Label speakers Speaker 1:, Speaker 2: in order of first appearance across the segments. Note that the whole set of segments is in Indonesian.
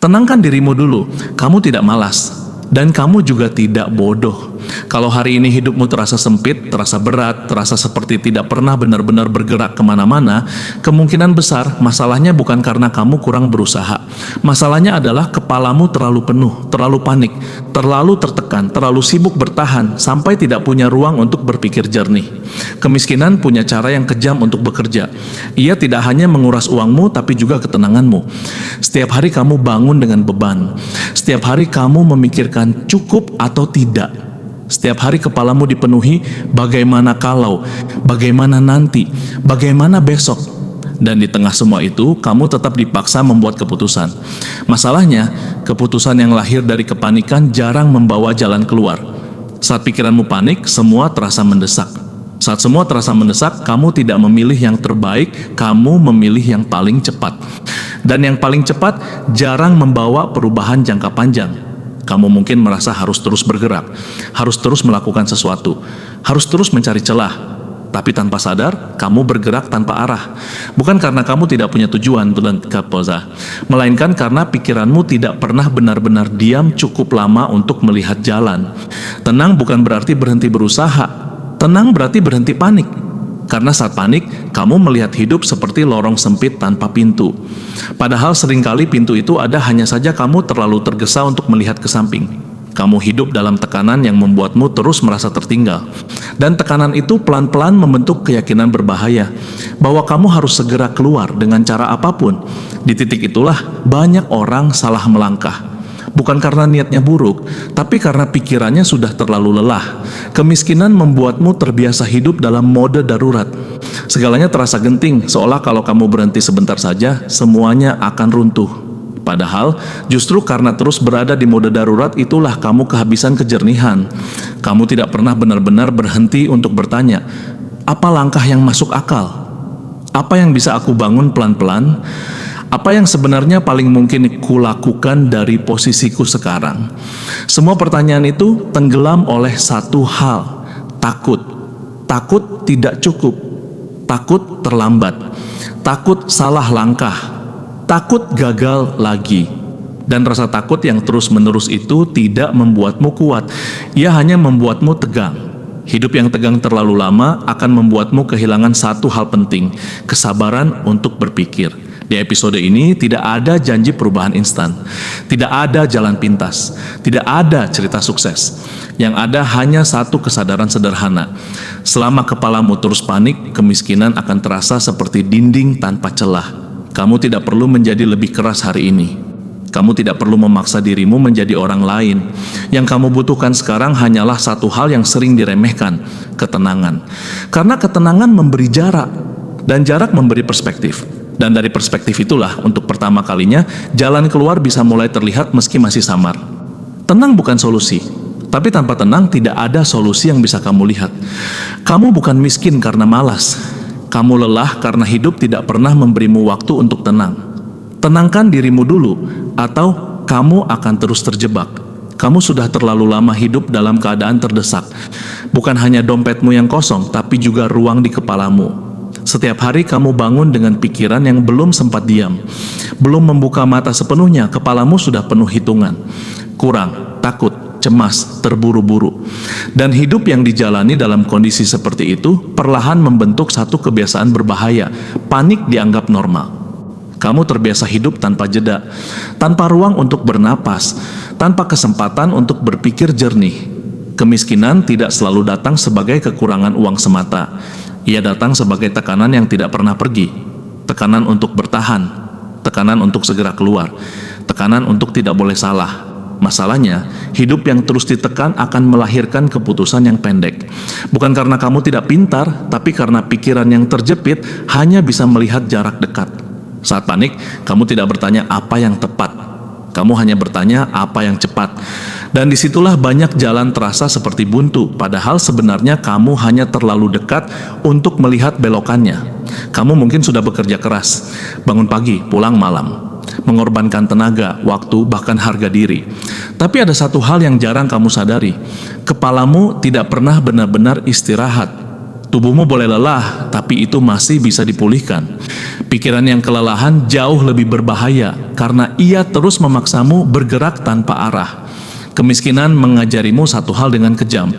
Speaker 1: Tenangkan dirimu dulu, kamu tidak malas. Dan kamu juga tidak bodoh. Kalau hari ini hidupmu terasa sempit, terasa berat, terasa seperti tidak pernah benar-benar bergerak kemana-mana, kemungkinan besar masalahnya bukan karena kamu kurang berusaha. Masalahnya adalah kepalamu terlalu penuh, terlalu panik, terlalu tertekan, terlalu sibuk bertahan, sampai tidak punya ruang untuk berpikir jernih. Kemiskinan punya cara yang kejam untuk bekerja. Ia tidak hanya menguras uangmu, tapi juga ketenanganmu. Setiap hari kamu bangun dengan beban. Setiap hari kamu memikirkan cukup atau tidak. Setiap hari kepalamu dipenuhi bagaimana kalau, bagaimana nanti, bagaimana besok. Dan di tengah semua itu, kamu tetap dipaksa membuat keputusan. Masalahnya, keputusan yang lahir dari kepanikan jarang membawa jalan keluar. Saat pikiranmu panik, semua terasa mendesak. Saat semua terasa mendesak, kamu tidak memilih yang terbaik, kamu memilih yang paling cepat. Dan yang paling cepat jarang membawa perubahan jangka panjang. Kamu mungkin merasa harus terus bergerak, harus terus melakukan sesuatu, harus terus mencari celah. Tapi tanpa sadar, kamu bergerak tanpa arah. Bukan karena kamu tidak punya tujuan, melainkan karena pikiranmu tidak pernah benar-benar diam cukup lama untuk melihat jalan. Tenang bukan berarti berhenti berusaha. Tenang berarti berhenti panik. Karena saat panik, kamu melihat hidup seperti lorong sempit tanpa pintu. Padahal seringkali pintu itu ada, hanya saja kamu terlalu tergesa untuk melihat ke samping. Kamu hidup dalam tekanan yang membuatmu terus merasa tertinggal. Dan tekanan itu pelan-pelan membentuk keyakinan berbahaya, bahwa kamu harus segera keluar dengan cara apapun. Di titik itulah banyak orang salah melangkah. Bukan karena niatnya buruk, tapi karena pikirannya sudah terlalu lelah. Kemiskinan membuatmu terbiasa hidup dalam mode darurat. Segalanya terasa genting, seolah kalau kamu berhenti sebentar saja, semuanya akan runtuh. Padahal, justru karena terus berada di mode darurat, itulah kamu kehabisan kejernihan. Kamu tidak pernah benar-benar berhenti untuk bertanya, apa langkah yang masuk akal? Apa yang bisa aku bangun pelan-pelan? Apa yang sebenarnya paling mungkin kulakukan dari posisiku sekarang? Semua pertanyaan itu tenggelam oleh satu hal, takut. Takut tidak cukup, takut terlambat, takut salah langkah, takut gagal lagi. Dan rasa takut yang terus-menerus itu tidak membuatmu kuat, ia hanya membuatmu tegang. Hidup yang tegang terlalu lama akan membuatmu kehilangan satu hal penting, kesabaran untuk berpikir. Di episode ini tidak ada janji perubahan instan, tidak ada jalan pintas, tidak ada cerita sukses. Yang ada hanya satu kesadaran sederhana. Selama kepalamu terus panik, kemiskinan akan terasa seperti dinding tanpa celah. Kamu tidak perlu menjadi lebih keras hari ini. Kamu tidak perlu memaksa dirimu menjadi orang lain. Yang kamu butuhkan sekarang hanyalah satu hal yang sering diremehkan, ketenangan. Karena ketenangan memberi jarak, dan jarak memberi perspektif. Dan dari perspektif itulah, untuk pertama kalinya, jalan keluar bisa mulai terlihat meski masih samar. Tenang bukan solusi, tapi tanpa tenang tidak ada solusi yang bisa kamu lihat. Kamu bukan miskin karena malas. Kamu lelah karena hidup tidak pernah memberimu waktu untuk tenang. Tenangkan dirimu dulu, atau kamu akan terus terjebak. Kamu sudah terlalu lama hidup dalam keadaan terdesak. Bukan hanya dompetmu yang kosong, tapi juga ruang di kepalamu. Setiap hari kamu bangun dengan pikiran yang belum sempat diam. Belum membuka mata sepenuhnya, kepalamu sudah penuh hitungan. Kurang, takut, cemas, terburu-buru. Dan hidup yang dijalani dalam kondisi seperti itu perlahan membentuk satu kebiasaan berbahaya. Panik dianggap normal. Kamu terbiasa hidup tanpa jeda, tanpa ruang untuk bernapas, tanpa kesempatan untuk berpikir jernih. Kemiskinan tidak selalu datang sebagai kekurangan uang semata. Ia datang sebagai tekanan yang tidak pernah pergi. Tekanan untuk bertahan, tekanan untuk segera keluar, tekanan untuk tidak boleh salah. Masalahnya, hidup yang terus ditekan akan melahirkan keputusan yang pendek. Bukan karena kamu tidak pintar, tapi karena pikiran yang terjepit hanya bisa melihat jarak dekat. Saat panik, kamu tidak bertanya apa yang tepat. Kamu hanya bertanya apa yang cepat. Dan disitulah banyak jalan terasa seperti buntu, padahal sebenarnya kamu hanya terlalu dekat untuk melihat belokannya. Kamu mungkin sudah bekerja keras, bangun pagi, pulang malam, mengorbankan tenaga, waktu, bahkan harga diri. Tapi ada satu hal yang jarang kamu sadari, kepalamu tidak pernah benar-benar istirahat. Tubuhmu boleh lelah, tapi itu masih bisa dipulihkan. Pikiran yang kelelahan jauh lebih berbahaya karena ia terus memaksamu bergerak tanpa arah. Kemiskinan mengajarimu satu hal dengan kejam.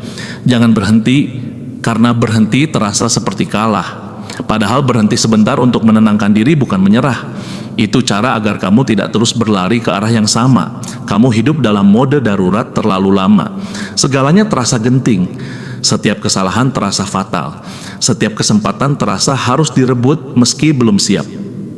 Speaker 1: Jangan berhenti, karena berhenti terasa seperti kalah. Padahal berhenti sebentar untuk menenangkan diri bukan menyerah. Itu cara agar kamu tidak terus berlari ke arah yang sama. Kamu hidup dalam mode darurat terlalu lama. Segalanya terasa genting. Setiap kesalahan terasa fatal. Setiap kesempatan terasa harus direbut meski belum siap.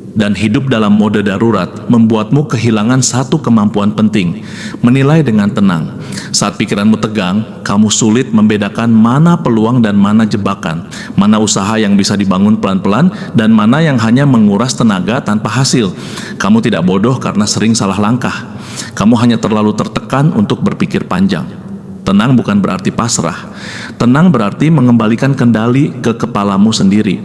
Speaker 1: Dan hidup dalam mode darurat membuatmu kehilangan satu kemampuan penting, menilai dengan tenang. Saat pikiranmu tegang, kamu sulit membedakan mana peluang dan mana jebakan, mana usaha yang bisa dibangun pelan-pelan dan mana yang hanya menguras tenaga tanpa hasil. Kamu tidak bodoh karena sering salah langkah. Kamu hanya terlalu tertekan untuk berpikir panjang. Tenang bukan berarti pasrah. Tenang berarti mengembalikan kendali ke kepalamu sendiri.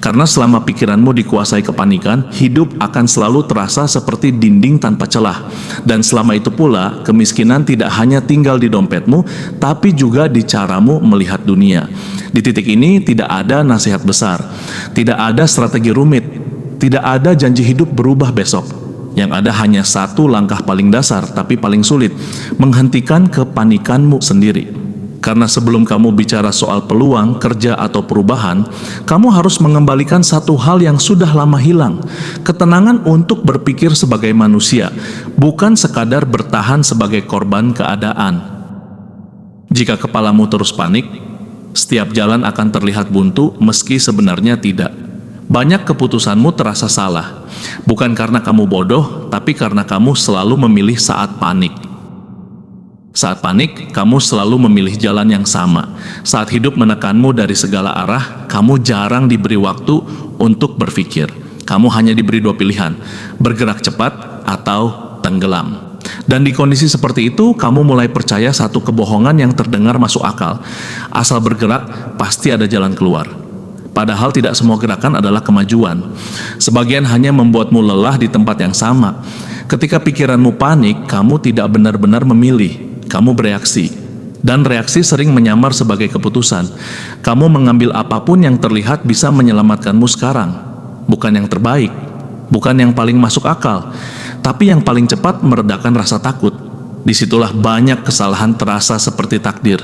Speaker 1: Karena selama pikiranmu dikuasai kepanikan, hidup akan selalu terasa seperti dinding tanpa celah. Dan selama itu pula, kemiskinan tidak hanya tinggal di dompetmu, tapi juga di caramu melihat dunia. Di titik ini tidak ada nasihat besar, tidak ada strategi rumit, tidak ada janji hidup berubah besok. Yang ada hanya satu langkah paling dasar tapi paling sulit, menghentikan kepanikanmu sendiri. Karena sebelum kamu bicara soal peluang, kerja atau perubahan, kamu harus mengembalikan satu hal yang sudah lama hilang, ketenangan untuk berpikir sebagai manusia, bukan sekadar bertahan sebagai korban keadaan. Jika kepalamu terus panik, setiap jalan akan terlihat buntu meski sebenarnya tidak. Banyak keputusanmu terasa salah, bukan karena kamu bodoh, tapi karena kamu selalu memilih saat panik. Saat panik, kamu selalu memilih jalan yang sama. Saat hidup menekanmu dari segala arah, kamu jarang diberi waktu untuk berpikir. Kamu hanya diberi dua pilihan, bergerak cepat atau tenggelam. Dan di kondisi seperti itu, kamu mulai percaya satu kebohongan yang terdengar masuk akal. Asal bergerak, pasti ada jalan keluar. Padahal tidak semua gerakan adalah kemajuan. Sebagian hanya membuatmu lelah di tempat yang sama. Ketika pikiranmu panik, kamu tidak benar-benar memilih. Kamu bereaksi. Dan reaksi sering menyamar sebagai keputusan. Kamu mengambil apapun yang terlihat bisa menyelamatkanmu sekarang. Bukan yang terbaik. Bukan yang paling masuk akal. Tapi yang paling cepat meredakan rasa takut. Disitulah banyak kesalahan terasa seperti takdir.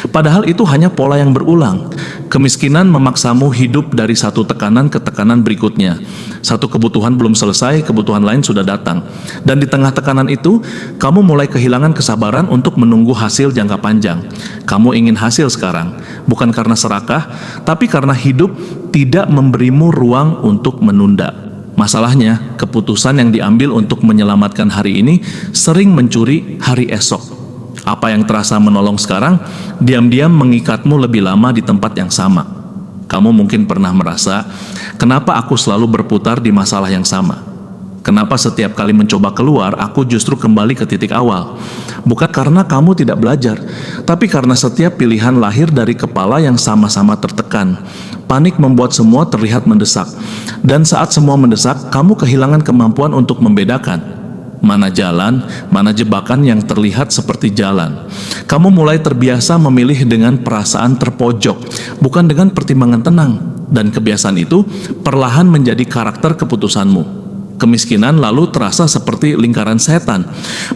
Speaker 1: Padahal itu hanya pola yang berulang. Kemiskinan memaksamu hidup dari satu tekanan ke tekanan berikutnya. Satu kebutuhan belum selesai, kebutuhan lain sudah datang. Dan di tengah tekanan itu, kamu mulai kehilangan kesabaran untuk menunggu hasil jangka panjang. Kamu ingin hasil sekarang, bukan karena serakah, tapi karena hidup tidak memberimu ruang untuk menunda. Masalahnya, keputusan yang diambil untuk menyelamatkan hari ini sering mencuri hari esok. Apa yang terasa menolong sekarang, diam-diam mengikatmu lebih lama di tempat yang sama. Kamu mungkin pernah merasa, kenapa aku selalu berputar di masalah yang sama? Kenapa setiap kali mencoba keluar, aku justru kembali ke titik awal? Bukan karena kamu tidak belajar, tapi karena setiap pilihan lahir dari kepala yang sama-sama tertekan. Panik membuat semua terlihat mendesak. Dan saat semua mendesak, kamu kehilangan kemampuan untuk membedakan mana jalan, mana jebakan yang terlihat seperti jalan. Kamu mulai terbiasa memilih dengan perasaan terpojok, bukan dengan pertimbangan tenang. Dan kebiasaan itu perlahan menjadi karakter keputusanmu. Kemiskinan lalu terasa seperti lingkaran setan.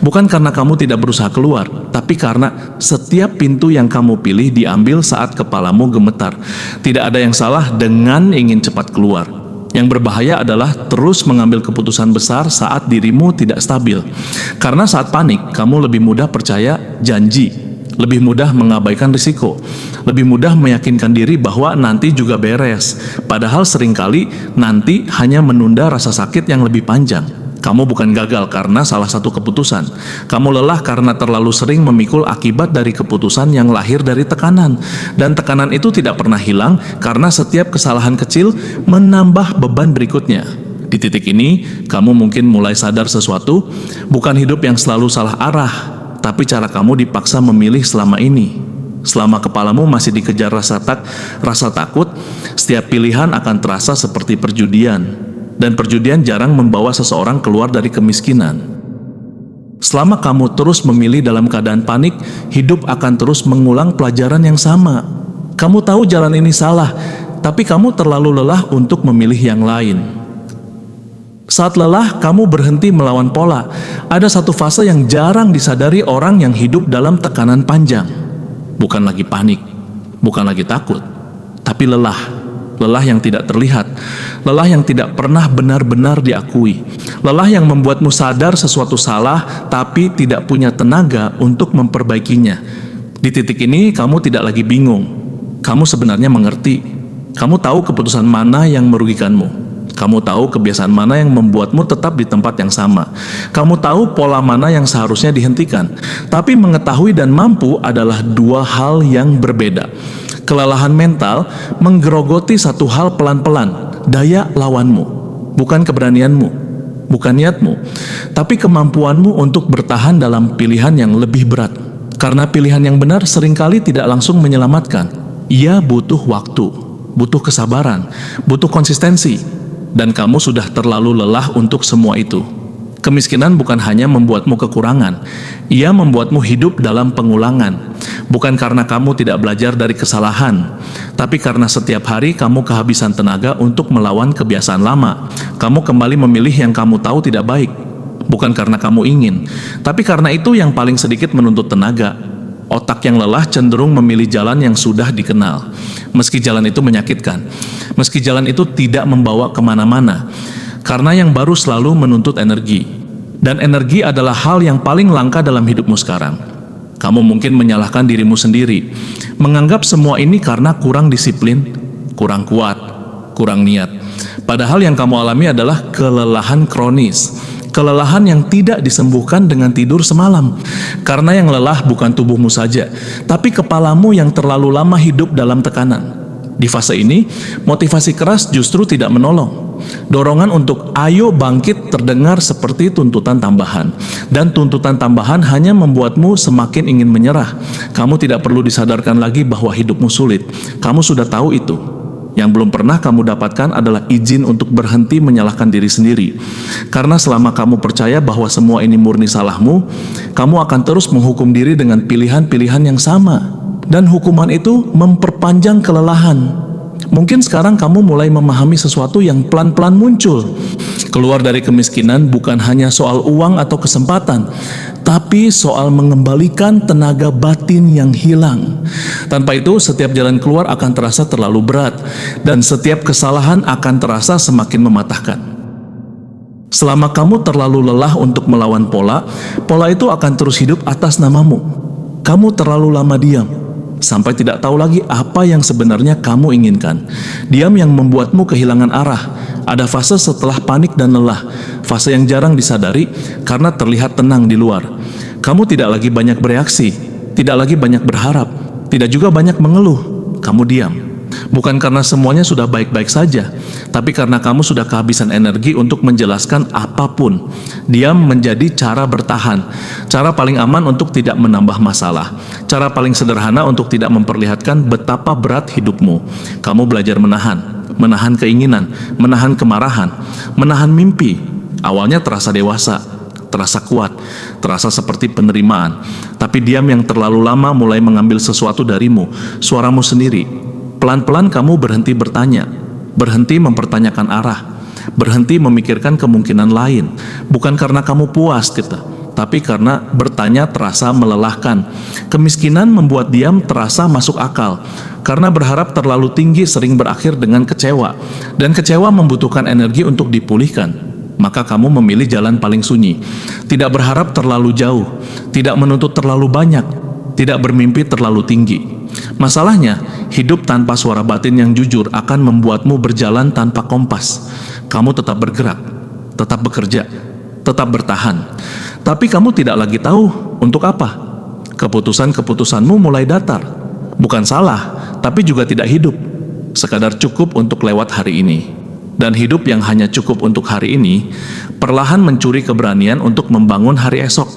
Speaker 1: Bukan karena kamu tidak berusaha keluar, tapi karena setiap pintu yang kamu pilih diambil saat kepalamu gemetar. Tidak ada yang salah dengan ingin cepat keluar. Yang berbahaya adalah terus mengambil keputusan besar saat dirimu tidak stabil. Karena saat panik, kamu lebih mudah percaya janji, lebih mudah mengabaikan risiko, lebih mudah meyakinkan diri bahwa nanti juga beres. Padahal seringkali nanti hanya menunda rasa sakit yang lebih panjang. Kamu bukan gagal karena salah satu keputusan. Kamu lelah karena terlalu sering memikul akibat dari keputusan yang lahir dari tekanan. Dan tekanan itu tidak pernah hilang karena setiap kesalahan kecil menambah beban berikutnya. Di titik ini, kamu mungkin mulai sadar sesuatu, bukan hidup yang selalu salah arah, tapi cara kamu dipaksa memilih selama ini. Selama kepalamu masih dikejar rasa takut, setiap pilihan akan terasa seperti perjudian. Dan perjudian jarang membawa seseorang keluar dari kemiskinan. Selama kamu terus memilih dalam keadaan panik, hidup akan terus mengulang pelajaran yang sama. Kamu tahu jalan ini salah, tapi kamu terlalu lelah untuk memilih yang lain. Saat lelah, kamu berhenti melawan pola. Ada satu fase yang jarang disadari orang yang hidup dalam tekanan panjang. Bukan lagi panik, bukan lagi takut, tapi lelah. Lelah yang tidak terlihat, lelah yang tidak pernah benar-benar diakui, lelah yang membuatmu sadar sesuatu salah tapi tidak punya tenaga untuk memperbaikinya. Di titik ini kamu tidak lagi bingung, kamu sebenarnya mengerti. Kamu tahu keputusan mana yang merugikanmu, kamu tahu kebiasaan mana yang membuatmu tetap di tempat yang sama, kamu tahu pola mana yang seharusnya dihentikan. Tapi mengetahui dan mampu adalah dua hal yang berbeda. Kelelahan mental menggerogoti satu hal pelan-pelan, daya lawanmu, bukan keberanianmu, bukan niatmu, tapi kemampuanmu untuk bertahan dalam pilihan yang lebih berat. Karena pilihan yang benar seringkali tidak langsung menyelamatkan. Ia butuh waktu, butuh kesabaran, butuh konsistensi, dan kamu sudah terlalu lelah untuk semua itu. Kemiskinan bukan hanya membuatmu kekurangan, ia membuatmu hidup dalam pengulangan. Bukan karena kamu tidak belajar dari kesalahan, tapi karena setiap hari kamu kehabisan tenaga untuk melawan kebiasaan lama. Kamu kembali memilih yang kamu tahu tidak baik, bukan karena kamu ingin, tapi karena itu yang paling sedikit menuntut tenaga. Otak yang lelah cenderung memilih jalan yang sudah dikenal, meski jalan itu menyakitkan, meski jalan itu tidak membawa kemana-mana. Karena yang baru selalu menuntut energi, dan energi adalah hal yang paling langka dalam hidupmu sekarang. Kamu mungkin menyalahkan dirimu sendiri, menganggap semua ini karena kurang disiplin, kurang kuat, kurang niat. Padahal yang kamu alami adalah kelelahan kronis, kelelahan yang tidak disembuhkan dengan tidur semalam. Karena yang lelah bukan tubuhmu saja, tapi kepalamu yang terlalu lama hidup dalam tekanan. Di fase ini, motivasi keras justru tidak menolong. Dorongan untuk ayo bangkit terdengar seperti tuntutan tambahan, dan tuntutan tambahan hanya membuatmu semakin ingin menyerah. Kamu tidak perlu disadarkan lagi bahwa hidupmu sulit. Kamu sudah tahu itu. Yang belum pernah kamu dapatkan adalah izin untuk berhenti menyalahkan diri sendiri. Karena selama kamu percaya bahwa semua ini murni salahmu, kamu akan terus menghukum diri dengan pilihan-pilihan yang sama. Dan hukuman itu memperpanjang kelelahan. Mungkin sekarang kamu mulai memahami sesuatu yang pelan-pelan muncul. Keluar dari kemiskinan bukan hanya soal uang atau kesempatan, tapi soal mengembalikan tenaga batin yang hilang. Tanpa itu, setiap jalan keluar akan terasa terlalu berat, dan setiap kesalahan akan terasa semakin mematahkan. Selama kamu terlalu lelah untuk melawan pola, pola itu akan terus hidup atas namamu. Kamu terlalu lama diam, sampai tidak tahu lagi apa yang sebenarnya kamu inginkan. Diam yang membuatmu kehilangan arah. Ada fase setelah panik dan lelah, fase yang jarang disadari karena terlihat tenang di luar. Kamu tidak lagi banyak bereaksi, tidak lagi banyak berharap, tidak juga banyak mengeluh. Kamu diam. Bukan karena semuanya sudah baik-baik saja, tapi karena kamu sudah kehabisan energi untuk menjelaskan apapun. Diam menjadi cara bertahan, cara paling aman untuk tidak menambah masalah, cara paling sederhana untuk tidak memperlihatkan betapa berat hidupmu. Kamu belajar menahan keinginan, menahan kemarahan, menahan mimpi. Awalnya terasa dewasa, terasa kuat, terasa seperti penerimaan. Tapi diam yang terlalu lama mulai mengambil sesuatu darimu, suaramu sendiri. Pelan-pelan kamu berhenti bertanya, berhenti mempertanyakan arah, berhenti memikirkan kemungkinan lain. Bukan karena kamu puas tapi karena bertanya terasa melelahkan. Kemiskinan membuat diam terasa masuk akal, karena berharap terlalu tinggi sering berakhir dengan kecewa, dan kecewa membutuhkan energi untuk dipulihkan. Maka kamu memilih jalan paling sunyi, tidak berharap terlalu jauh, tidak menuntut terlalu banyak, tidak bermimpi terlalu tinggi. Masalahnya, hidup tanpa suara batin yang jujur akan membuatmu berjalan tanpa kompas. Kamu tetap bergerak, tetap bekerja, tetap bertahan. Tapi kamu tidak lagi tahu untuk apa. Keputusan-keputusanmu mulai datar. Bukan salah, tapi juga tidak hidup. Sekadar cukup untuk lewat hari ini. Dan hidup yang hanya cukup untuk hari ini, perlahan mencuri keberanian untuk membangun hari esok.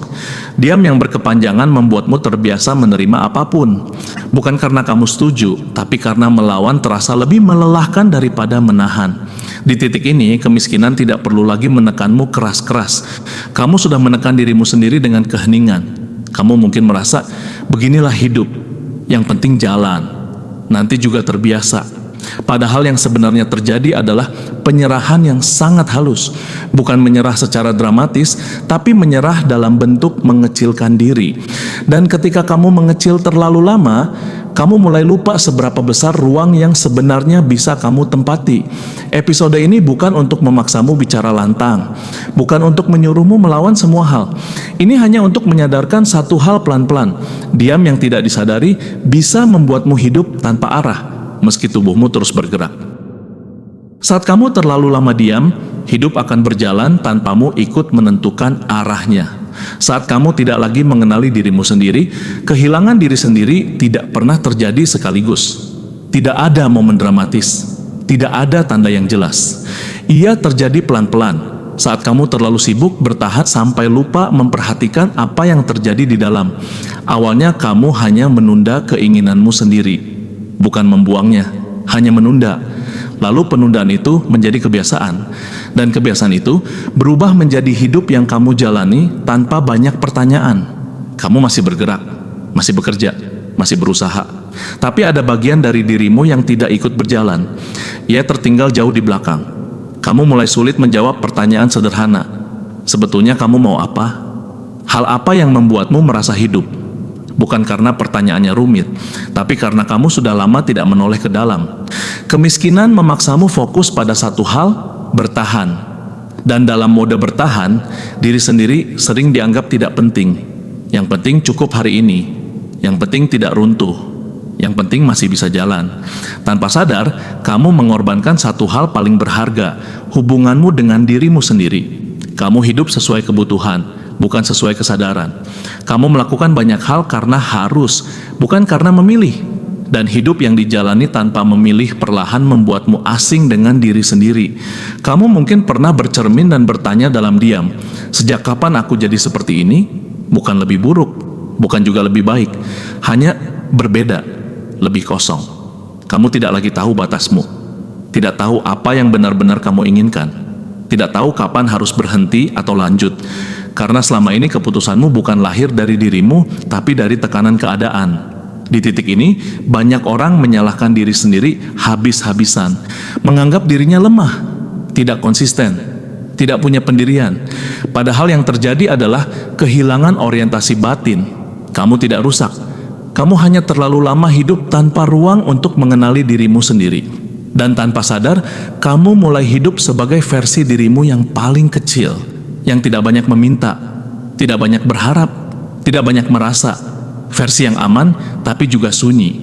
Speaker 1: Diam yang berkepanjangan membuatmu terbiasa menerima apapun. Bukan karena kamu setuju, tapi karena melawan terasa lebih melelahkan daripada menahan. Di titik ini, kemiskinan tidak perlu lagi menekanmu keras-keras. Kamu sudah menekan dirimu sendiri dengan keheningan. Kamu mungkin merasa, beginilah hidup, yang penting jalan. nanti juga terbiasa. Padahal yang sebenarnya terjadi adalah penyerahan yang sangat halus, bukan menyerah secara dramatis, tapi menyerah dalam bentuk mengecilkan diri. Dan ketika kamu mengecil terlalu lama, kamu mulai lupa seberapa besar ruang yang sebenarnya bisa kamu tempati. Episode ini bukan untuk memaksamu bicara lantang, bukan untuk menyuruhmu melawan semua hal. Ini hanya untuk menyadarkan satu hal pelan-pelan. Diam yang tidak disadari bisa membuatmu hidup tanpa arah, meski tubuhmu terus bergerak. Saat kamu terlalu lama diam, hidup akan berjalan tanpamu ikut menentukan arahnya. Saat kamu tidak lagi mengenali dirimu sendiri, kehilangan diri sendiri tidak pernah terjadi sekaligus. Tidak ada momen dramatis, tidak ada tanda yang jelas. Ia terjadi pelan-pelan, saat kamu terlalu sibuk bertahan sampai lupa memperhatikan apa yang terjadi di dalam. Awalnya kamu hanya menunda keinginanmu sendiri, bukan membuangnya, hanya menunda. Lalu penundaan itu menjadi kebiasaan, dan kebiasaan itu berubah menjadi hidup yang kamu jalani tanpa banyak pertanyaan. Kamu masih bergerak, masih bekerja, masih berusaha, tapi ada bagian dari dirimu yang tidak ikut berjalan. Ia tertinggal jauh di belakang. Kamu mulai sulit menjawab pertanyaan sederhana. Sebetulnya kamu mau apa? Hal apa yang membuatmu merasa hidup? Bukan karena pertanyaannya rumit, tapi karena kamu sudah lama tidak menoleh ke dalam. Kemiskinan memaksamu fokus pada satu hal, bertahan. Dan dalam mode bertahan, diri sendiri sering dianggap tidak penting. Yang penting cukup hari ini, yang penting tidak runtuh, yang penting masih bisa jalan. Tanpa sadar, kamu mengorbankan satu hal paling berharga, hubunganmu dengan dirimu sendiri. Kamu hidup sesuai kebutuhan, bukan sesuai kesadaran. Kamu melakukan banyak hal karena harus, bukan karena memilih. Dan hidup yang dijalani tanpa memilih perlahan membuatmu asing dengan diri sendiri. Kamu mungkin pernah bercermin dan bertanya dalam diam, sejak kapan aku jadi seperti ini? Bukan lebih buruk, bukan juga lebih baik, hanya berbeda, lebih kosong. Kamu tidak lagi tahu batasmu, tidak tahu apa yang benar-benar kamu inginkan, tidak tahu kapan harus berhenti atau lanjut. Karena selama ini keputusanmu bukan lahir dari dirimu, tapi dari tekanan keadaan. Di titik ini, banyak orang menyalahkan diri sendiri habis-habisan, menganggap dirinya lemah, tidak konsisten, tidak punya pendirian. Padahal yang terjadi adalah kehilangan orientasi batin. Kamu tidak rusak, kamu hanya terlalu lama hidup tanpa ruang untuk mengenali dirimu sendiri. Dan tanpa sadar, kamu mulai hidup sebagai versi dirimu yang paling kecil, yang tidak banyak meminta, tidak banyak berharap, tidak banyak merasa. Versi yang aman, tapi juga sunyi.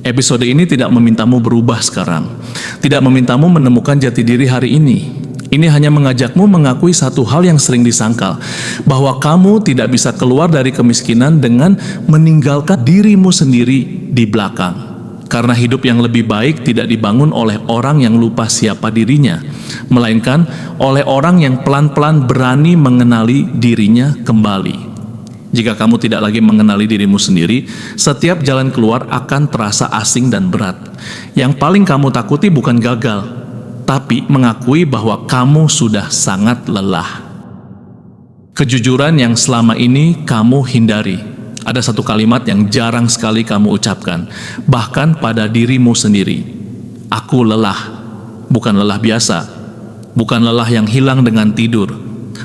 Speaker 1: Episode ini tidak memintamu berubah sekarang, tidak memintamu menemukan jati diri hari ini. Ini hanya mengajakmu mengakui satu hal yang sering disangkal, bahwa kamu tidak bisa keluar dari kemiskinan dengan meninggalkan dirimu sendiri di belakang. Karena hidup yang lebih baik tidak dibangun oleh orang yang lupa siapa dirinya, melainkan oleh orang yang pelan-pelan berani mengenali dirinya kembali. Jika kamu tidak lagi mengenali dirimu sendiri, setiap jalan keluar akan terasa asing dan berat. Yang paling kamu takuti bukan gagal, tapi mengakui bahwa kamu sudah sangat lelah. Kejujuran yang selama ini kamu hindari. Ada satu kalimat yang jarang sekali kamu ucapkan, bahkan pada dirimu sendiri. Aku lelah, bukan lelah biasa, bukan lelah yang hilang dengan tidur,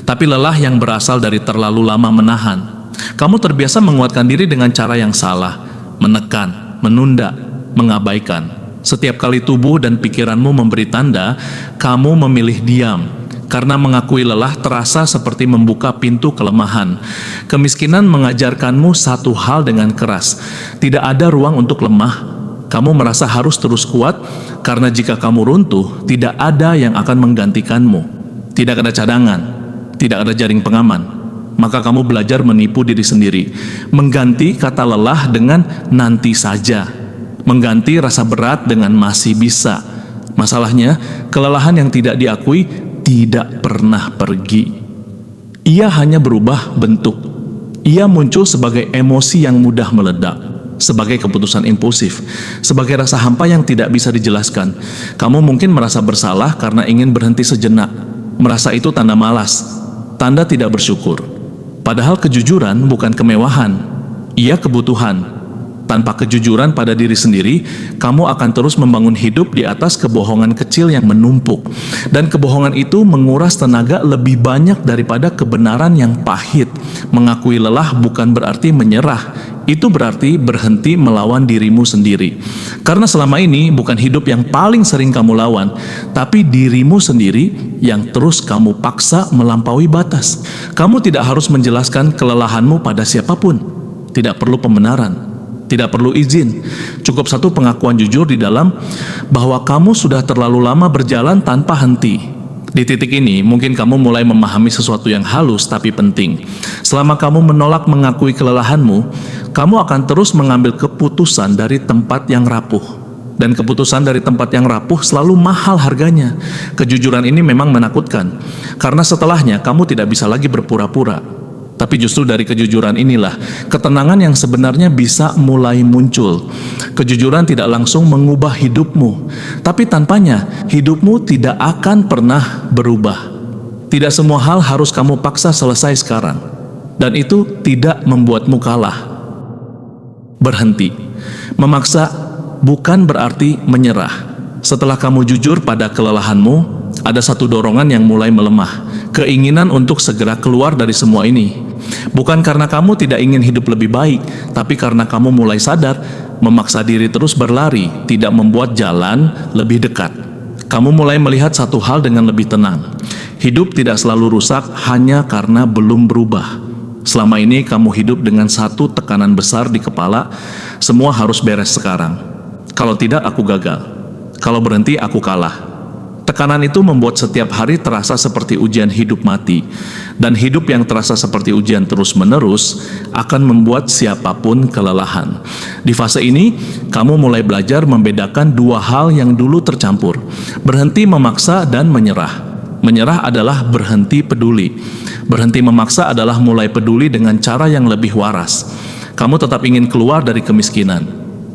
Speaker 1: tapi lelah yang berasal dari terlalu lama menahan. Kamu terbiasa menguatkan diri dengan cara yang salah, menekan, menunda, mengabaikan. Setiap kali tubuh dan pikiranmu memberi tanda, kamu memilih diam. Karena mengakui lelah terasa seperti membuka pintu kelemahan. Kemiskinan mengajarkanmu satu hal dengan keras. Tidak ada ruang untuk lemah. Kamu merasa harus terus kuat, karena jika kamu runtuh, tidak ada yang akan menggantikanmu. Tidak ada cadangan, tidak ada jaring pengaman. Maka kamu belajar menipu diri sendiri, mengganti kata lelah dengan nanti saja, mengganti rasa berat dengan masih bisa. Masalahnya, kelelahan yang tidak diakui tidak pernah pergi. Ia hanya berubah bentuk. Ia muncul sebagai emosi yang mudah meledak, sebagai keputusan impulsif, sebagai rasa hampa yang tidak bisa dijelaskan. Kamu mungkin merasa bersalah karena ingin berhenti sejenak, merasa itu tanda malas, tanda tidak bersyukur. Padahal kejujuran bukan kemewahan, ia kebutuhan. Tanpa kejujuran pada diri sendiri, kamu akan terus membangun hidup di atas kebohongan kecil yang menumpuk. Dan kebohongan itu menguras tenaga lebih banyak daripada kebenaran yang pahit. Mengakui lelah bukan berarti menyerah. Itu berarti berhenti melawan dirimu sendiri. Karena selama ini bukan hidup yang paling sering kamu lawan, tapi dirimu sendiri yang terus kamu paksa melampaui batas. Kamu tidak harus menjelaskan kelelahanmu pada siapapun. Tidak perlu pembenaran. Tidak perlu izin, cukup satu pengakuan jujur di dalam bahwa kamu sudah terlalu lama berjalan tanpa henti. Di titik ini, mungkin kamu mulai memahami sesuatu yang halus tapi penting. Selama kamu menolak mengakui kelelahanmu, kamu akan terus mengambil keputusan dari tempat yang rapuh. Dan keputusan dari tempat yang rapuh selalu mahal harganya. Kejujuran ini memang menakutkan, karena setelahnya kamu tidak bisa lagi berpura-pura. Tapi justru dari kejujuran inilah ketenangan yang sebenarnya bisa mulai muncul. Kejujuran tidak langsung mengubah hidupmu, tapi tanpanya hidupmu tidak akan pernah berubah. Tidak semua hal harus kamu paksa selesai sekarang, dan itu tidak membuatmu kalah. Berhenti. Memaksa bukan berarti menyerah. Setelah kamu jujur pada kelelahanmu, ada satu dorongan yang mulai melemah. Keinginan untuk segera keluar dari semua ini. Bukan karena kamu tidak ingin hidup lebih baik, tapi karena kamu mulai sadar memaksa diri terus berlari tidak membuat jalan lebih dekat. Kamu mulai melihat satu hal dengan lebih tenang. Hidup tidak selalu rusak hanya karena belum berubah. Selama ini kamu hidup dengan satu tekanan besar di kepala, semua harus beres sekarang. Kalau tidak, aku gagal. Kalau berhenti, aku kalah. Tekanan itu membuat setiap hari terasa seperti ujian hidup mati. Dan hidup yang terasa seperti ujian terus-menerus akan membuat siapapun kelelahan. Di fase ini, kamu mulai belajar membedakan dua hal yang dulu tercampur. Berhenti memaksa dan menyerah. Menyerah adalah berhenti peduli. Berhenti memaksa adalah mulai peduli dengan cara yang lebih waras. Kamu tetap ingin keluar dari kemiskinan,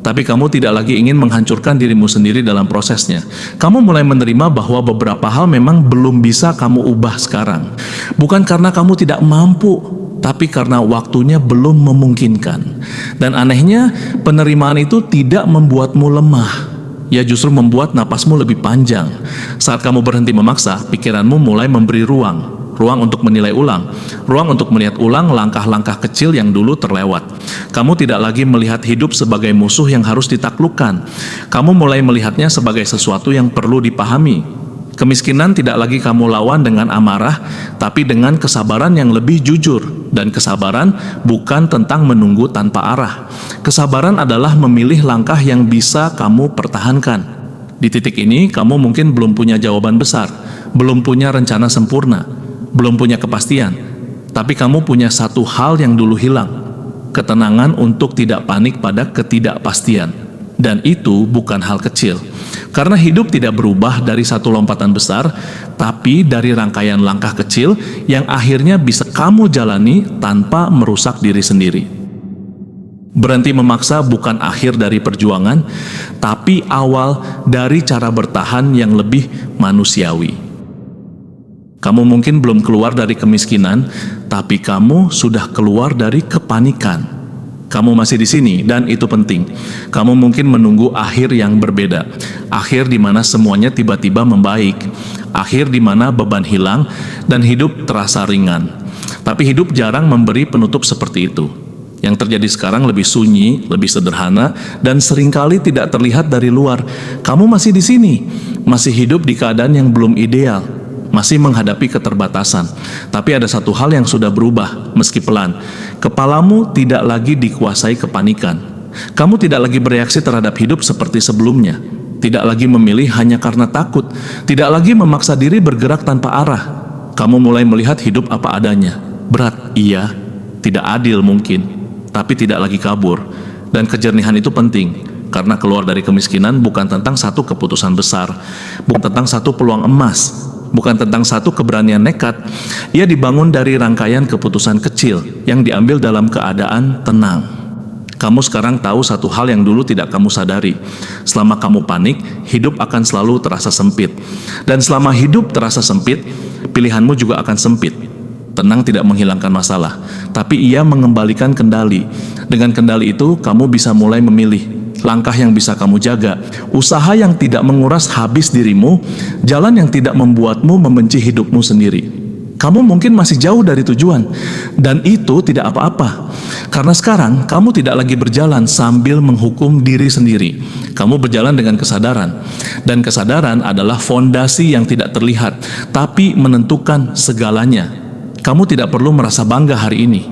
Speaker 1: tapi kamu tidak lagi ingin menghancurkan dirimu sendiri dalam prosesnya. Kamu mulai menerima bahwa beberapa hal memang belum bisa kamu ubah sekarang. Bukan karena kamu tidak mampu, tapi karena waktunya belum memungkinkan. Dan anehnya, penerimaan itu tidak membuatmu lemah. Ya justru membuat napasmu lebih panjang. Saat kamu berhenti memaksa, pikiranmu mulai memberi ruang untuk menilai ulang, ruang untuk melihat ulang langkah-langkah kecil yang dulu terlewat. Kamu tidak lagi melihat hidup sebagai musuh yang harus ditaklukkan. Kamu mulai melihatnya sebagai sesuatu yang perlu dipahami. Kemiskinan tidak lagi kamu lawan dengan amarah, tapi dengan kesabaran yang lebih jujur. Dan kesabaran bukan tentang menunggu tanpa arah. Kesabaran adalah memilih langkah yang bisa kamu pertahankan. Di titik ini, kamu mungkin belum punya jawaban besar, belum punya rencana sempurna, belum punya kepastian, tapi kamu punya satu hal yang dulu hilang, ketenangan untuk tidak panik pada ketidakpastian. Dan itu bukan hal kecil, karena hidup tidak berubah dari satu lompatan besar, tapi dari rangkaian langkah kecil yang akhirnya bisa kamu jalani tanpa merusak diri sendiri. Berhenti memaksa bukan akhir dari perjuangan, tapi awal dari cara bertahan yang lebih manusiawi. Kamu mungkin belum keluar dari kemiskinan, tapi kamu sudah keluar dari kepanikan. Kamu masih di sini dan itu penting. Kamu mungkin menunggu akhir yang berbeda. Akhir di mana semuanya tiba-tiba membaik. Akhir di mana beban hilang dan hidup terasa ringan. Tapi hidup jarang memberi penutup seperti itu. Yang terjadi sekarang lebih sunyi, lebih sederhana, dan seringkali tidak terlihat dari luar. Kamu masih di sini, masih hidup di keadaan yang belum ideal, masih menghadapi keterbatasan. Tapi ada satu hal yang sudah berubah, meski pelan. Kepalamu tidak lagi dikuasai kepanikan. Kamu tidak lagi bereaksi terhadap hidup seperti sebelumnya. Tidak lagi memilih hanya karena takut. Tidak lagi memaksa diri bergerak tanpa arah. Kamu mulai melihat hidup apa adanya. Berat, iya. Tidak adil mungkin, tapi tidak lagi kabur. Dan kejernihan itu penting, karena keluar dari kemiskinan bukan tentang satu keputusan besar, bukan tentang satu peluang emas, bukan tentang satu keberanian nekat. Ia dibangun dari rangkaian keputusan kecil yang diambil dalam keadaan tenang. Kamu sekarang tahu satu hal yang dulu tidak kamu sadari. Selama kamu panik, hidup akan selalu terasa sempit. Dan selama hidup terasa sempit, pilihanmu juga akan sempit. Tenang tidak menghilangkan masalah, tapi ia mengembalikan kendali. Dengan kendali itu, kamu bisa mulai memilih langkah yang bisa kamu jaga, usaha yang tidak menguras habis dirimu, jalan yang tidak membuatmu membenci hidupmu sendiri. Kamu mungkin masih jauh dari tujuan, dan itu tidak apa-apa. Karena sekarang, kamu tidak lagi berjalan sambil menghukum diri sendiri. Kamu berjalan dengan kesadaran, dan kesadaran adalah fondasi yang tidak terlihat, tapi menentukan segalanya. Kamu tidak perlu merasa bangga hari ini,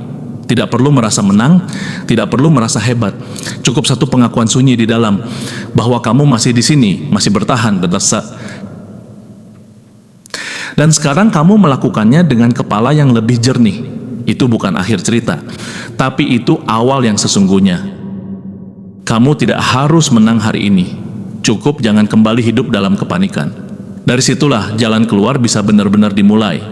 Speaker 1: tidak perlu merasa menang, tidak perlu merasa hebat. Cukup satu pengakuan sunyi di dalam bahwa kamu masih di sini, masih bertahan, dan sekarang kamu melakukannya dengan kepala yang lebih jernih. Itu bukan akhir cerita, tapi itu awal yang sesungguhnya. Kamu tidak harus menang hari ini. Cukup jangan kembali hidup dalam kepanikan. Dari situlah jalan keluar bisa benar-benar dimulai.